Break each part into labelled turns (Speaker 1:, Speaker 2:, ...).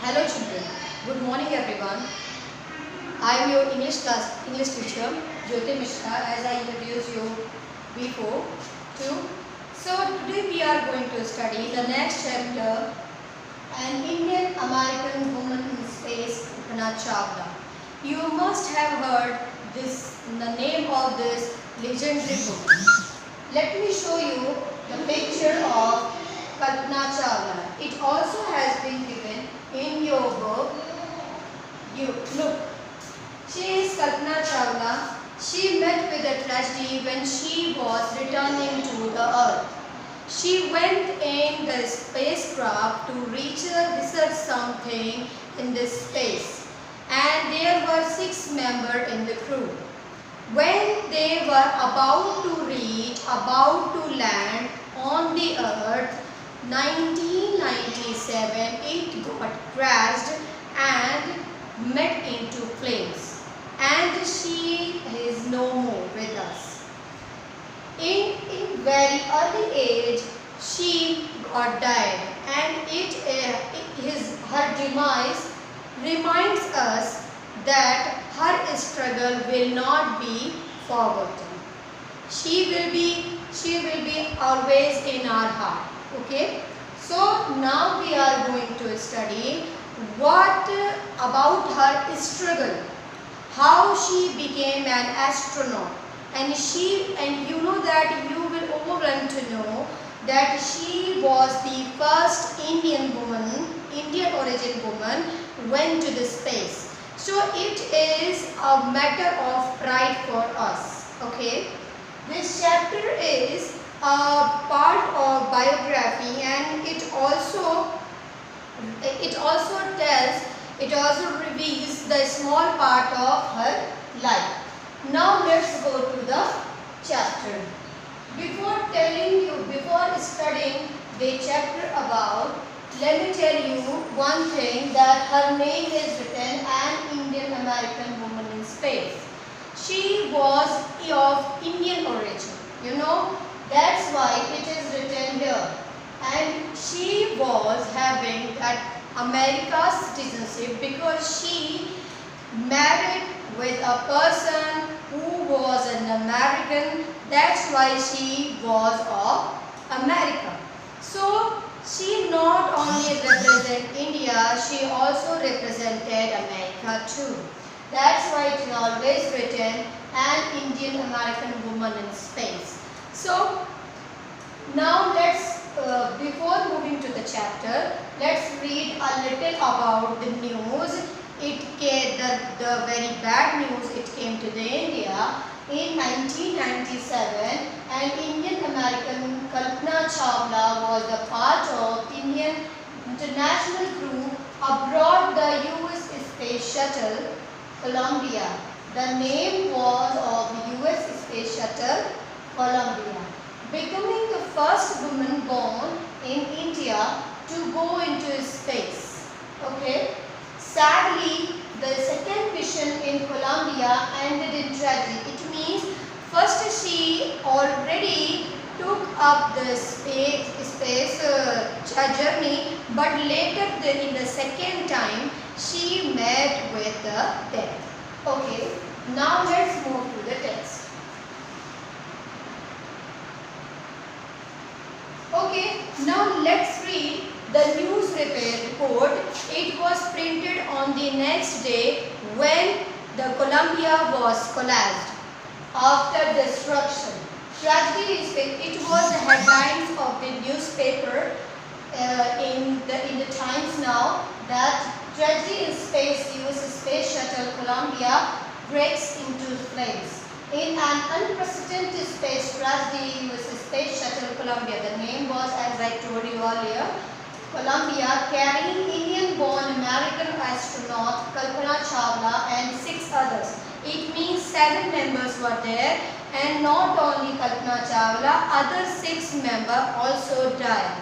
Speaker 1: Hello children, good morning everyone. I am your English teacher Jyoti Mishra, as I introduced you before too. So today we are going to study the next chapter, an Indian American woman in space, Kalpana Chawla. You must have heard the name of this legendary woman. Let me show you the picture of Kalpana Chawla. It also has been given in your book. You look. She is Kalpana Chawla. She met with a tragedy when she was returning to the earth. She went in the spacecraft to research something in this space, and there were 6 members in the crew. When they were about to land on the earth, 1997, it got crashed and met into flames, and she is no more with us. In very early age, she got died, and her demise reminds us that her struggle will not be forgotten. She will be always in our heart. Okay. So now we are going to study what about her struggle, how she became an astronaut, and you know that you will overwhelmed to know that she was the first Indian origin woman went to the space. So it is a matter of pride for us. Okay. This chapter is a part of biography, and it also reveals the small part of her life. Now let's go to the chapter. Before studying the chapter about, let me tell you one thing, that her name is written an Indian American woman in space. She was of Indian origin. You know, that's why it is written here. And she was having that America's citizenship because she married with a person who was an American. That's why she was of America. So she not only represented India, she also represented America too. That's why it is always written an Indian American woman in space. So now before moving to the chapter, let's read a little about the news. The very bad news, it came to the India in 1997, and Indian American Kalpana Chawla was a part of Indian international crew aboard the US Space Shuttle Columbia. The name was of US Space Shuttle Columbia, becoming the first woman born in India to go into space. Okay. Sadly, the second mission in Columbia ended in tragedy. It means first she already took up the space journey, but later in the second time she met with the death. Okay. Now let's move to the text. Okay, now let's read the news report. It was printed on the next day when the Columbia was collapsed after destruction. Tragedy it was the headlines of the newspaper in the Times now, that tragedy in space, US Space Shuttle Columbia breaks into flames. In an unprecedented space tragedy, US Space Shuttle Columbia, the name was, as I told you earlier, Columbia, carrying Indian-born American astronaut Kalpana Chawla and 6 others. It means 7 members were there, and not only Kalpana Chawla, other 6 members also died.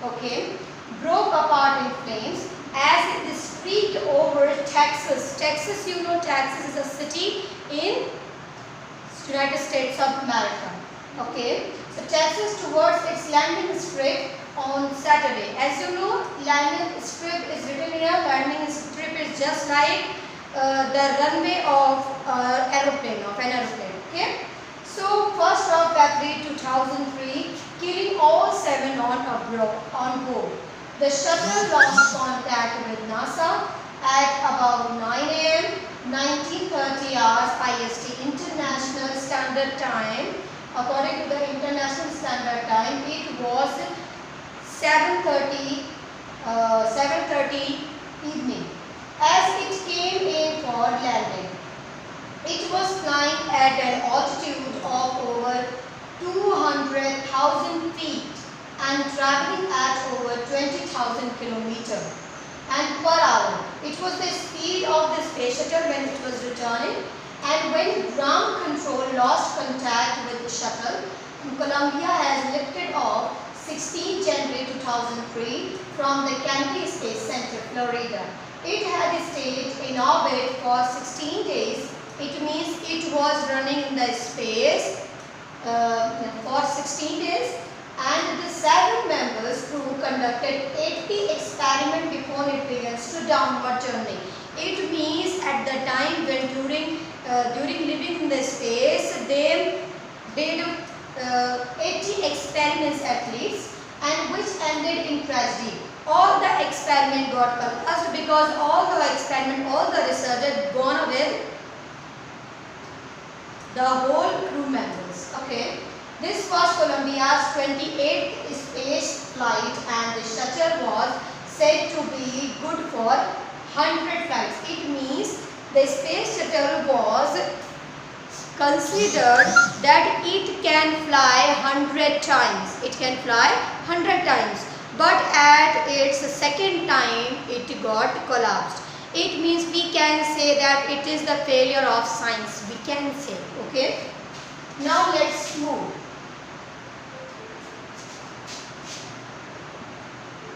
Speaker 1: Okay, broke apart in flames as it streaked over Texas. Texas, you know, Texas is a city in United States of America. Okay, so Texas towards its landing strip on Saturday. As you know, landing strip is written here, landing is just like the runway of an aeroplane. Okay. So 1st of February 2003, killing all 7 on board. The shuttle lost contact with NASA at about 9 a.m. 1930 hours IST, International Standard Time. According to the International Standard Time, it was 7:30 evening as it came in for landing. It was flying at an altitude of over 200,000 feet and traveling at over 20,000 kilometers and per hour. It was the speed of the space shuttle when it was returning, and when ground control lost contact with the shuttle, Columbia has lifted off 16 January 2003 from the Kennedy Space Center, Florida. It had stayed in orbit for 16 days. It means it was running in the space for 16 days, and the 7 members crew conducted 80 experiments before it begins to downward journey. It means at the time when during living in the space, they did 80 experiments at least, and which ended in tragedy. All the experiment got collapsed because all the research had gone away, the whole crew members. Okay. This was Columbia's 28th space flight, and the shuttle was said to be good for 100 flights. It means the space shuttle was considered that it can fly 100 times. It can fly 100 times. But at its second time, it got collapsed. It means we can say that it is the failure of science. We can say. Okay. Now let's move.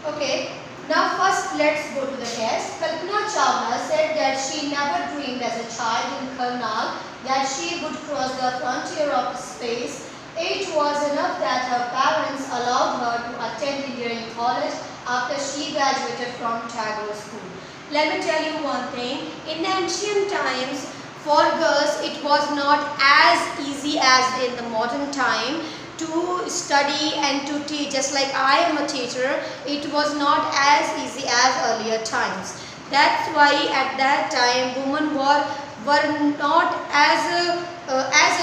Speaker 1: Okay, now first let's go to the test. Kalpana Chawla said that she never dreamed as a child in Karnal that she would cross the frontier of space. It was enough that her parents allowed her to attend engineering college after she graduated from Tagore School. Let me tell you one thing. In ancient times, for girls, it was not as easy as in the modern time to study and to teach. Just like I am a teacher, it was not as easy as earlier times. That's why at that time women were not as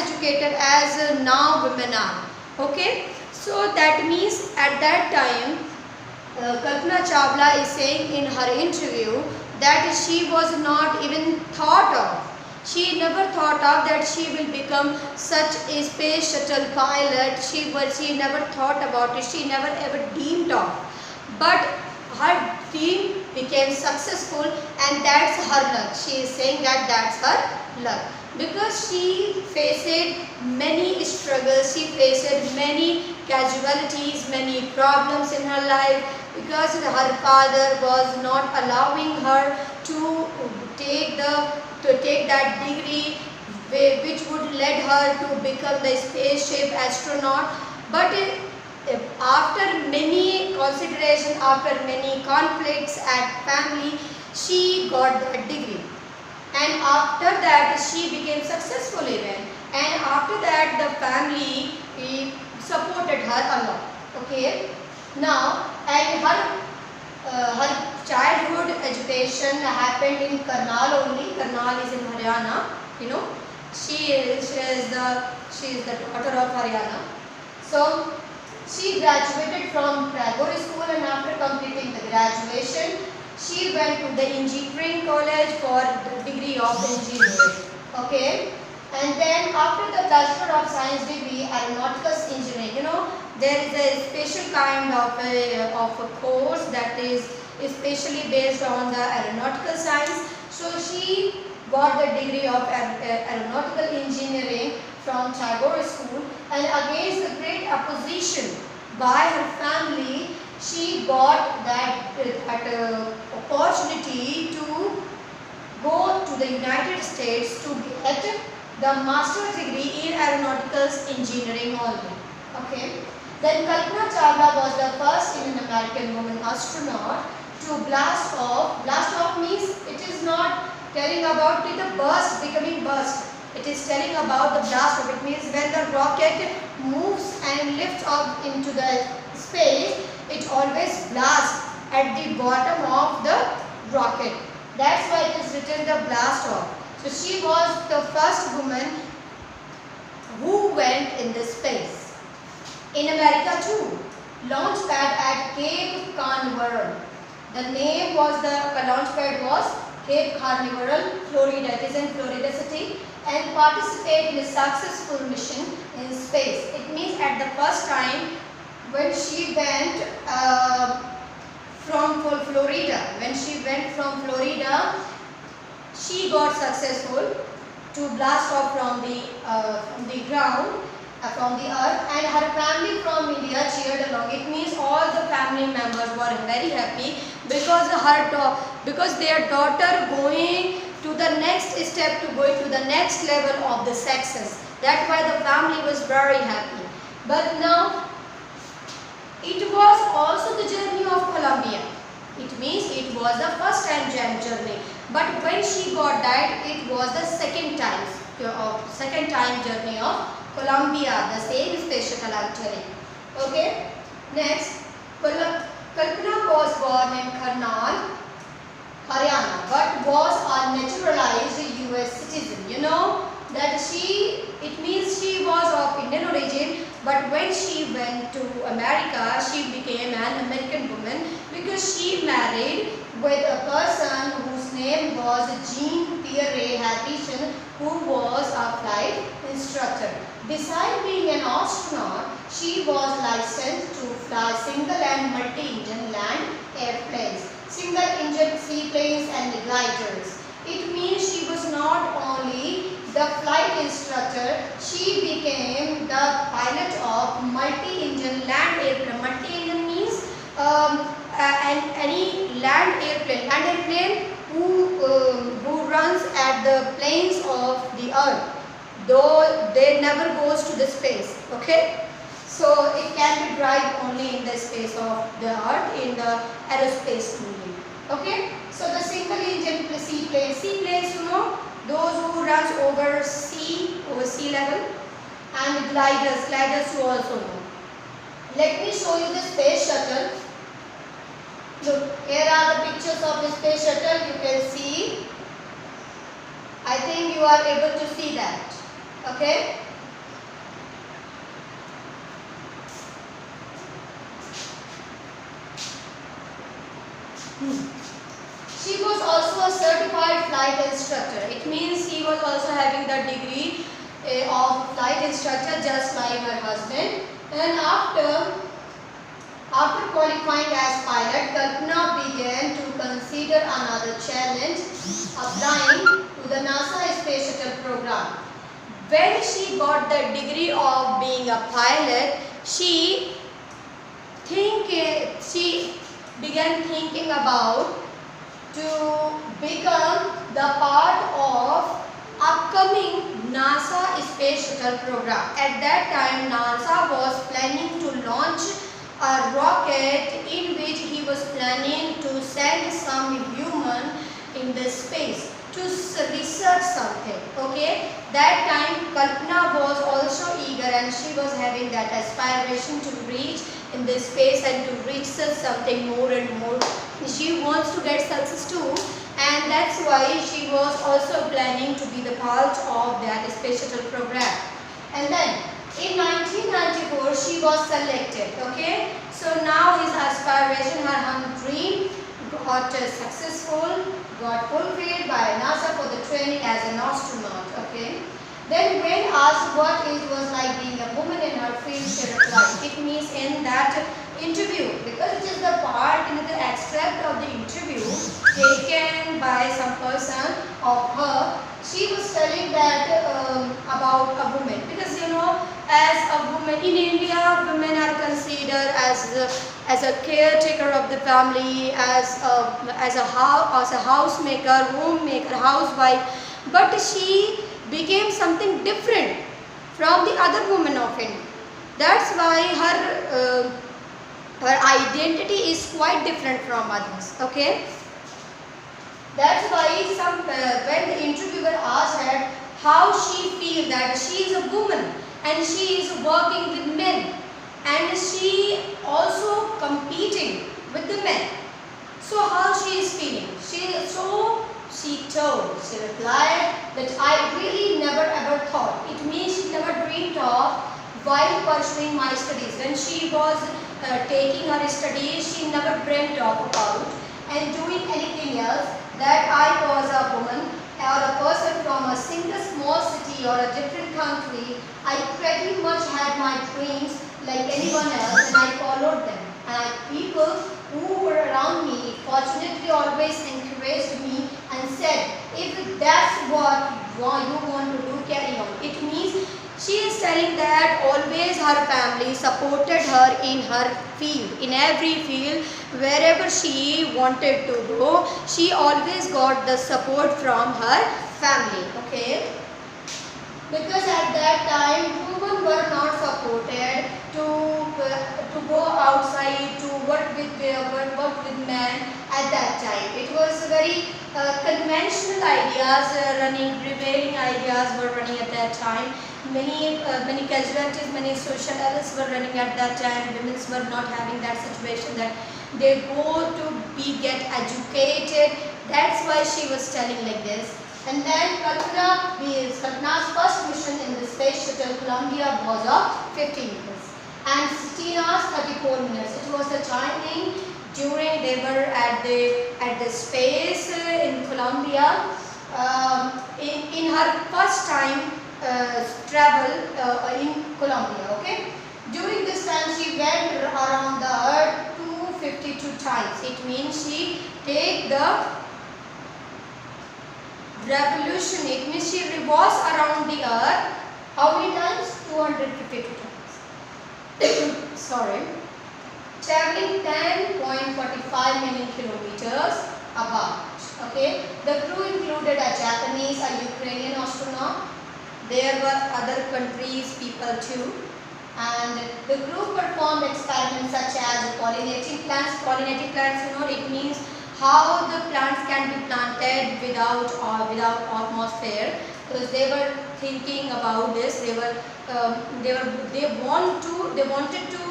Speaker 1: educated as now women are. Okay, so that means at that time Kalpana Chawla is saying in her interview that she was not even thought of. She never thought of that she will become such a space shuttle pilot. She never thought about it. She never ever dreamed of. But her dream became successful, and that's her luck. She is saying that that's her luck. Because she faced many struggles, she faced many casualties, many problems in her life, because her father was not allowing her to take that degree which would lead her to become the spaceship astronaut. But after many considerations, after many conflicts at family, she got that degree. And after that she became successful even. And after that the family supported her a lot. Okay. Now, and her childhood education happened in Karnal only. Karnal is in Haryana. You know, she is the daughter of Haryana. So she graduated from Tagore School, and after completing the graduation, she went to the engineering college for the degree of engineering. Okay. And then after the Bachelor of Science degree, aeronautical engineering, you know, there is a special kind of a course that is especially based on the aeronautical science. So she got the degree of aeronautical engineering from Tagore School, and against the great opposition by her family, she got that opportunity to go to the United States to get the master's degree in aeronautical engineering only. Okay. Then Kalpana Chawla was the first Indian American woman astronaut to blast off. Blast off means it is not telling about the burst, becoming burst. It is telling about the blast off. It means when the rocket moves and lifts up into the space, it always blasts at the bottom of the rocket. That's why it is written the blast off. So she was the first woman who went in the space. In America too, launch pad at Cape Canaveral. The name was the launch pad was Cape Canaveral, Florida. It is in Florida city, and participate in a successful mission in space. It means at the first time when she went from Florida, she got successful to blast off from the ground, from the earth, and her family from India cheered along. It means all the family members were very happy because their daughter going to the next step, to going to the next level of the success. That's why the family was very happy. But now it was also the journey of Columbia. It means it was the first time journey. But when she got died, it was the second time journey of Columbia, the same space shuttle I'm telling. Okay. Next, Kalpana was born in Karnal, Haryana, but was a naturalized US citizen. You know that it means she was of Indian origin, but when she went to America, she became an American woman because she married with a person whose name was Jean Pierre Harrison, who was a flight instructor. Besides being an astronaut, she was licensed to fly single and multi-engine land airplanes, single-engine seaplanes and gliders. It means she was not only the flight instructor, she became the pilot of multi-engine land airplane. Multi-engine means any land airplane who runs at the planes of the earth, though they never goes to the space. Okay, so it can be drive only in the space of the earth in the aerospace movie. Okay, so the single engine seaplanes, you know, those who runs over sea level, and gliders you also know. Let me show you the space shuttle. Look, here are the pictures of the space shuttle. You can see. I think you are able to see that. Okay. She was also a certified flight instructor. It means he was also having the degree of flight instructor just like her husband. And after qualifying as pilot, Kalpana began to consider another challenge, applying to the NASA Space Shuttle program. When she got the degree of being a pilot, she began thinking about to become the part of upcoming NASA Space Shuttle program. At that time, NASA was planning to launch a rocket in which he was planning to send some human in the space to research something. Okay, that time Kalpana was also eager and she was having that aspiration to reach in this space and to research something more and more. She wants to get success too, and that's why she was also planning to be the part of that space shuttle program. And then in 1994 she was selected. Okay, so now his aspiration, her dream got successful, got fulfilled by NASA for the training as an astronaut. Okay, then when asked what it was like being a woman in her field, she replied, it means in that interview, because it is the part in the extract of the interview taken by some person of her. She was telling that about a woman, because you know, as a woman in India, women are considered as a caretaker of the family, as a housemaker, homemaker, housewife. But she became something different from the other women of India. That's why her identity is quite different from others. Okay. That's why when the interviewer asked her how she feels that she is a woman and she is working with men and she also competing with the men. So how she is feeling? She replied that I really never ever thought. It means she never dreamed of while pursuing my studies. When she was taking her studies, she never dreamt of about and doing anything else that I was a woman or a person from a single small city or a different country. I pretty much had my dreams like anyone else and I followed them. And people who were around me fortunately always encouraged me and said, if that's what you want to do, carry on. It means she is telling that always her family supported her in her field, in every field, wherever she wanted to go, she always got the support from her family. Okay. Because at that time women were not supported to go outside to work with men at that time. It was very conventional ideas running, prevailing ideas were running at that time. Many casualties, many social ills were running at that time. Women were not having that situation that they go to get educated. That's why she was telling like this. And then Kalpana's first mission in the Space Shuttle Columbia was of 15 minutes and Tina's 34 minutes. It was the timing during they were at the space in Columbia in her first time travel in Columbia. Okay, during this time she went around the Earth 252 times. It means she take the revolution. It means she revolves around the earth. How many times? 252 times. Sorry. Traveling 10.45 million kilometers about. Okay. The crew included a Japanese, a Ukrainian astronaut. There were other countries' people too. And the group performed experiments such as pollinating plants. Pollinating plants, it means how the plants can be planted without atmosphere, because they were thinking about this. They wanted to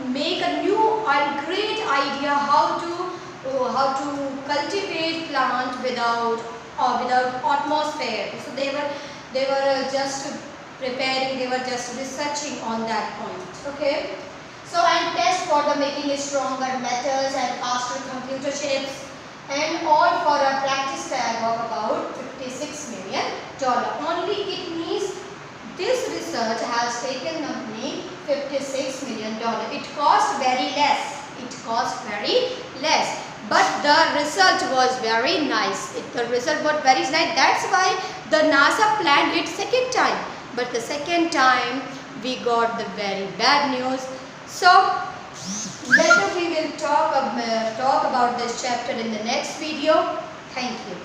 Speaker 1: make a new and great idea how to cultivate plant without atmosphere. So they were just preparing, they were just researching on that point. Okay. So and test for the making stronger metals and faster computer chips and all for a practice tag of about $56 million. Only it means this research has taken company $56 million. It cost very less. But the result was very nice. The result was very nice. That's why the NASA planned it second time. But the second time we got the very bad news. So later we will talk about this chapter in the next video. Thank you.